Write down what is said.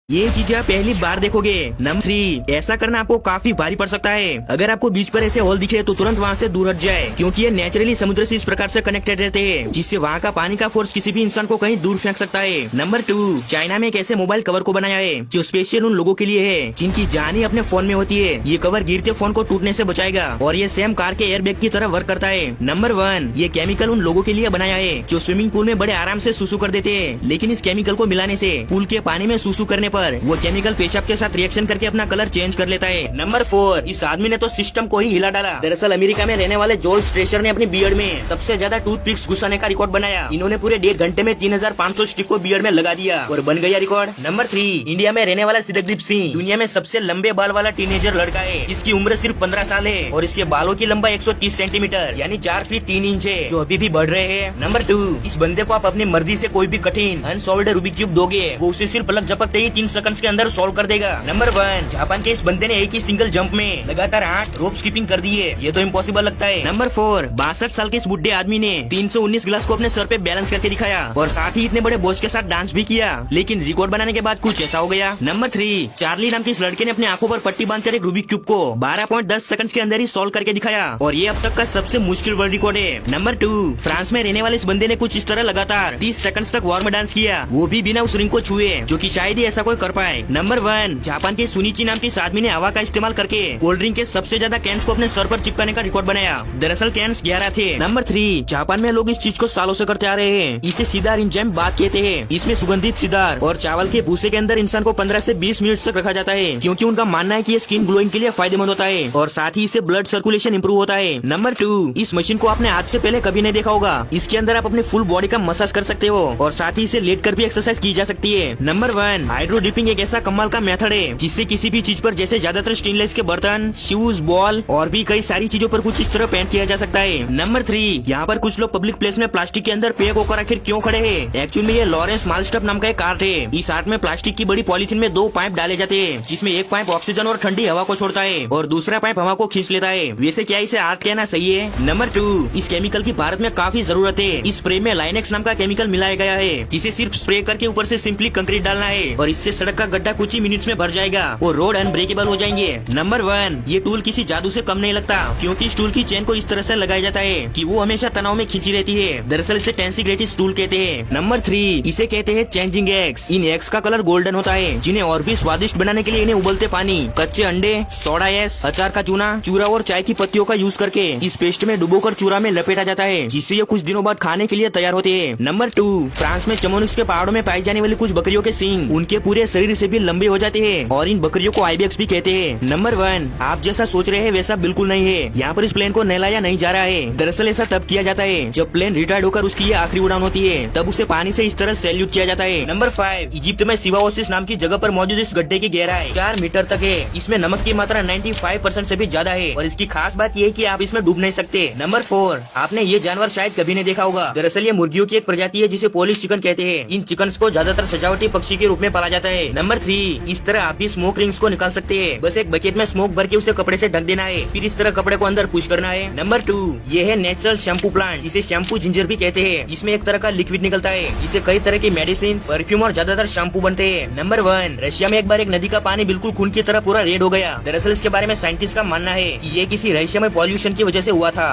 ये चीजें आप पहली बार देखोगे। नंबर 3, ऐसा करना आपको काफी भारी पड़ सकता है। अगर आपको बीच पर ऐसे होल दिखे तो तुरंत वहाँ से दूर हट जाए, क्योंकि ये नेचुरली समुद्र से इस प्रकार से कनेक्टेड रहते हैं, जिससे वहाँ का पानी का फोर्स किसी भी इंसान को कहीं दूर फेंक सकता है। नंबर 2, चाइना में एक ऐसे मोबाइल कवर को बनाया है जो स्पेशल उन लोगों के लिए है जिनकी जान ही अपने फोन में होती है। ये कवर गिरते फोन को टूटने से बचाएगा और ये सेम कार के एयरबैग की तरह वर्क करता है। नंबर 1, ये केमिकल उन लोगों के लिए बनाया है जो स्विमिंग पूल में बड़े आराम से सुसु कर देते हैं, लेकिन इस केमिकल को मिलाने से पूल के पानी में सुसु करने पर वो केमिकल पेशाब के साथ रिएक्शन करके अपना कलर चेंज कर लेता है। नंबर 4, इस आदमी ने तो सिस्टम को ही हिला डाला। दरअसल अमेरिका में रहने वाले जॉर्ज स्ट्रेचर ने अपनी बियर्ड में सबसे ज्यादा टूथपिक्स घुसाने का रिकॉर्ड बनाया। इन्होंने पूरे 1.5 घंटे में 3500 स्टिक को बियर्ड में लगा दिया और बन गया रिकॉर्ड। नंबर 3, इंडिया में रहने वाला सिद्धदीप सिंह दुनिया में सबसे लंबे बाल वाला टीनेजर लड़का है। इसकी उम्र सिर्फ 15 साल है और इसके बालों की लंबाई 130 सेंटीमीटर यानी 4 फीट 3 इंच है, जो अभी भी बढ़ रहे हैं। नंबर 2, इस बंदे को आप अपनी मर्जी से कोई भी कठिन अनसॉल्व्ड रूबिक क्यूब दोगे, वो उसे सिर्फ पलक झपकते ही 3 सेकंड्स के अंदर सॉल्व कर देगा। नंबर 1, जापान के इस बंदे ने एक ही सिंगल जंप में लगातार 8 रोप स्किपिंग कर दी है। ये तो इम्पॉसिबल लगता है। नंबर 4, 62 साल के इस बुढ़े आदमी ने 319 गिलास को अपने सर पे बैलेंस करके दिखाया और साथ ही इतने बड़े बोझ के साथ डांस भी किया, लेकिन रिकॉर्ड बनाने के बाद कुछ ऐसा हो गया। नंबर 3, चार्ली नाम के इस लड़के ने अपने आंखों पर पट्टी बांधकर एक रूबिक क्यूब को 12.10 सेकंड्स के अंदर ही सॉल्व करके दिखाया और ये अब तक का सबसे मुश्किल वर्ल्ड रिकॉर्ड है। नंबर 2, फ्रांस में रहने वाले इस बंदे ने कुछ इस तरह लगातार 30 सेकंड्स तक वार्म डांस किया, वो भी बिना उस रिंग को छुए, जो कि शायद ही ऐसा कोई कर पाए। नंबर 1, जापान के सुनिची नाम के इस आदमी ने हवा का इस्तेमाल करके कोल्ड ड्रिंक के सबसे ज्यादा कैंस को अपने सर पर चिपकाने का रिकॉर्ड बनाया। दरअसल कैंस 11 थे। नंबर 3, जापान में लोग इस चीज को सालों से करते आ रहे हैं। इसे सिदार इंजाइम बात कहते हैं। इसमें सुगंधित सिदार और चावल के भूसे के अंदर इंसान को 15 से 20 मिनट तक रखा जाता है, क्योंकि उनका मानना है कि ये स्किन ग्लोइंग के लिए फायदेमंद होता है और साथ ही इससे ब्लड सर्कुलेशन इंप्रूव होता है। नंबर 2, इस मशीन को आपने आज से पहले कभी नहीं देखा होगा। इसके अंदर आप अपनी फुल बॉडी का मसाज कर सकते हो और साथ ही इसे लेट कर भी एक्सरसाइज की जा सकती है। नंबर 1, हाइड्रो डिपिंग एक ऐसा कमाल का मेथड है जिससे किसी भी चीज पर, जैसे ज्यादातर स्टेनलेस के बर्तन, शूज, बॉल और भी कई सारी चीजों पर कुछ इस तरह पेंट किया जा सकता है। नंबर 3, यहाँ पर कुछ लोग पब्लिक प्लेस में प्लास्टिक के अंदर पैक होकर आखिर क्यों खड़े हैं? एक्चुअली में ये लॉरेंस मालस्टप नाम का एक आर्ट है। इस आर्ट में प्लास्टिक की बड़ी पॉलीथीन में 2 पाइप डाले जाते हैं, जिसमें एक पाइप ऑक्सीजन और ठंडी हवा को छोड़ता है और दूसरा पाइप हवा को खींच लेता है। वैसे क्या इसे आर्ट कहना सही है? नंबर 2, इस केमिकल की भारत में काफी जरूरत है। इस स्प्रे में लाइनेक्स नाम का केमिकल मिलाया गया है, जिसे सिर्फ स्प्रे करके ऊपर से सिंपली कंक्रीट डालना है और इससे सड़क का गड्ढा कुछ ही मिनट्स में भर जाएगा और रोड अनब्रेकेबल हो जाएंगे। नंबर 1, ये टूल किसी जादू से कम नहीं लगता, क्योंकि इस टूल की चेन को इस तरह से लगाया जाता है कि वो हमेशा तनाव में खींची रहती है। दरअसल इसे टेंसिग्रेटिस टूल कहते हैं। नंबर 3, इसे कहते हैं चेंजिंग एग्स। इन एग्स का कलर गोल्डन होता है, जिन्हें और भी स्वादिष्ट बनाने के लिए इन्हें उबलते पानी, कच्चे अंडे, सोडा एस, अचार का चूना, चूरा और चाय की पत्तियों का यूज करके इस पेस्ट में डुबोकर चूरा में लपेटा जाता है, जिससे ये कुछ दिनों बाद खाने के लिए तैयार होते हैं। नंबर 2, फ्रांस में चमोनिक्स के पहाड़ों में पाई जाने वाली कुछ बकरियों के सींग उनके पूरे शरीर से भी लंबे हो जाते हैं और इन बकरियों को आइबेक्स भी कहते हैं। नंबर 1, आप जैसा सोच रहे हैं वैसा बिल्कुल नहीं है। यहाँ पर इस प्लेन को नहलाया नहीं जा रहा है। दरअसल ऐसा तब किया जाता है जब प्लेन रिटायर्ड होकर उसकी ये आखिरी उड़ान होती है, तब उसे पानी से इस तरह सैल्यूट किया जाता है। नंबर 5, इजिप्ट में सिवा ओसिस नाम की जगह पर मौजूद इस गड्ढे की गहराई 4 मीटर तक है। इसमें नमक की मात्रा 95% से भी ज्यादा है और इसकी खास बात ये है कि आप इसमें डूब नहीं सकते। नंबर 4, आपने ये जानवर शायद कभी नहीं देखा होगा। दरअसल ये मुर्गियों की एक प्रजाति है जिसे पोलिश चिकन कहते हैं। इन चिकन्स को ज्यादातर सजावटी पक्षी के रूप में पाला जाता है। नंबर 3, इस तरह आप भी स्मोक रिंग्स को निकाल सकते हैं। बस एक बकेट में स्मोक भर के उसे कपड़े से ढक देना है, फिर इस तरह कपड़े को अंदर पुश करना है। नंबर 2, ये है नेचुरल शैम्पू प्लांट, जिसे शैम्पू जिंजर भी कहते हैं। इसमें एक तरह का लिक्विड निकलता है जिससे कई तरह की मेडिसिन, परफ्यूम और ज्यादातर शैम्पू बनते हैं। नंबर 1, रशिया में एक बार एक नदी का पानी बिल्कुल खून की तरह पूरा रेड हो गया। दरअसल इसके बारे में साइंटिस्ट का मानना है कि ये किसी रहस्यमय पॉल्यूशन की वजह से हुआ था।